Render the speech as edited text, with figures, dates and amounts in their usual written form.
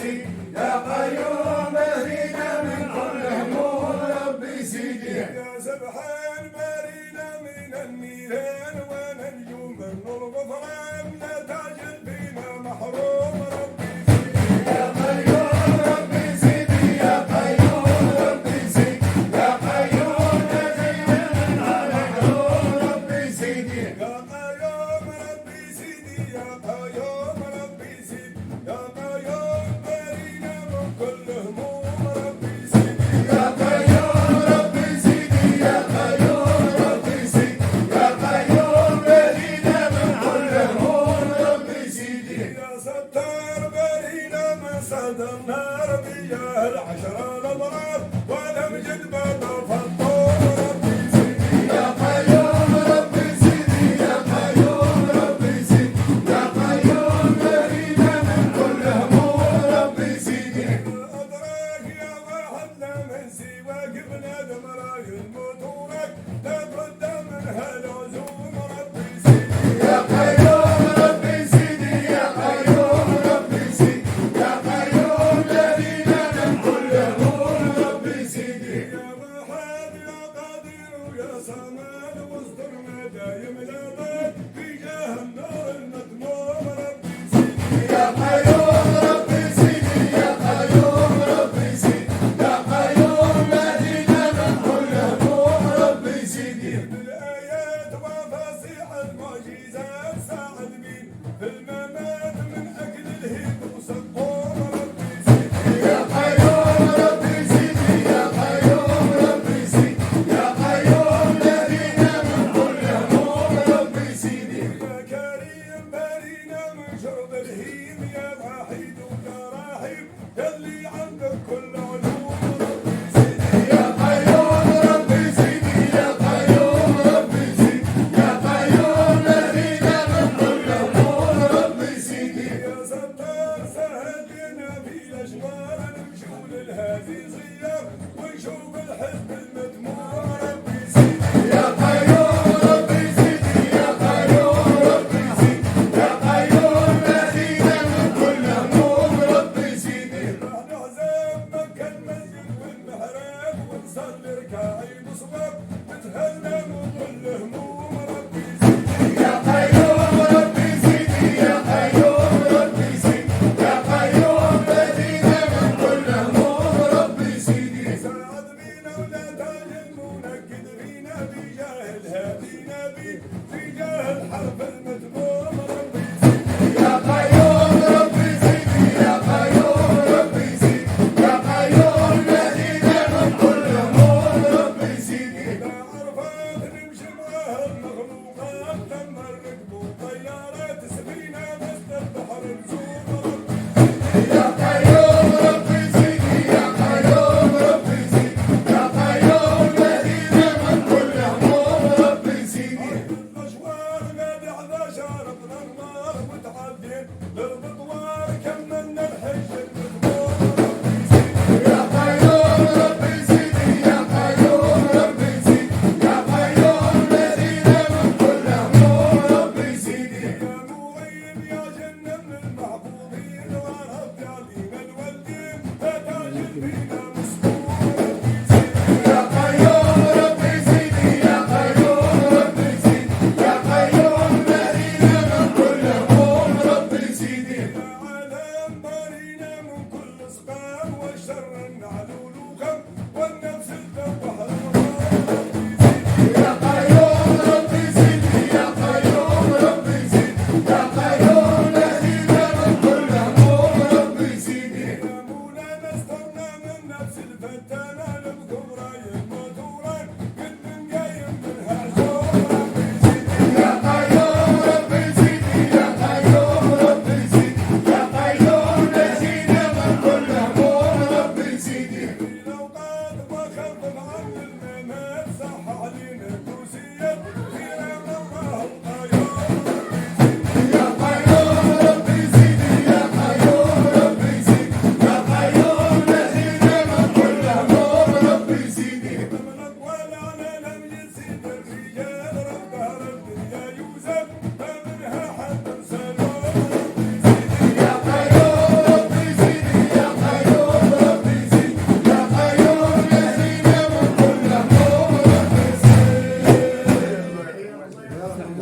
سيدي يا قيوم اهدينا من كل هموم ربي سيدي يا سبحان بارينا من النيران وننجو من الغفران نتاج فينا محروم ربي سيدي يا قيوم ربي سيدي يا قيوم ربي سيدي يا قيوم اهدينا من محروم ربي سيدي يا قيوم ربي سيدي يا قيوم ربي سيدي يا قيوم بارينا من كل هموم ربي سيدي يا قيوم ربي سيدي يا قيوم ربي سيدي يا قيوم اهدينا من كل هموم ربي سيدي يا ستار بارينا من صد النار بيا العشرة الأبرار ولم بعد فالطور ربي سيدي يا قيوم ربي سيدي يا قيوم ربي سيدي يا قيوم اهدينا من كل هموم ربي سيدي الأدراك يا واحد لا من سواك بنادم راي الموتورك لا ترد من هالعزوم ربي سيدي يا قيوم ربي سيدي يا قيوم ربي سيدي يا قيوم اهدينا من كل هموم ربي سيدي يا واحد يا قادر ويا صمد واصدرنا دايم الأبد في جاه النار المذموم ربي سيدي يا قيوم ربي سيدي يا قيوم ربي سيدي يا قيوم اهدينا من كل هموم ربي سيدي بالآيات وفصيح المعجزات ساعد مين في الممات من أجل الهيب وسقوم ربي سيدي يا قيوم ربي سيدي يا قيوم ربي سيدي يا قيوم اهدينا من كل هموم ربي سيدي يا كريم بارينا من شرب الهيم يا وحيد ويا رحيم يلي عندك كل علوم ربي سيدي يا قيوم ربي سيدي يا قيوم ربي سيدي يا قيوم اهدينا من كل هموم ربي سيدي يا ستار سهل لنا في الأشوار نمشوا للهادي زيار ونشوف الحزب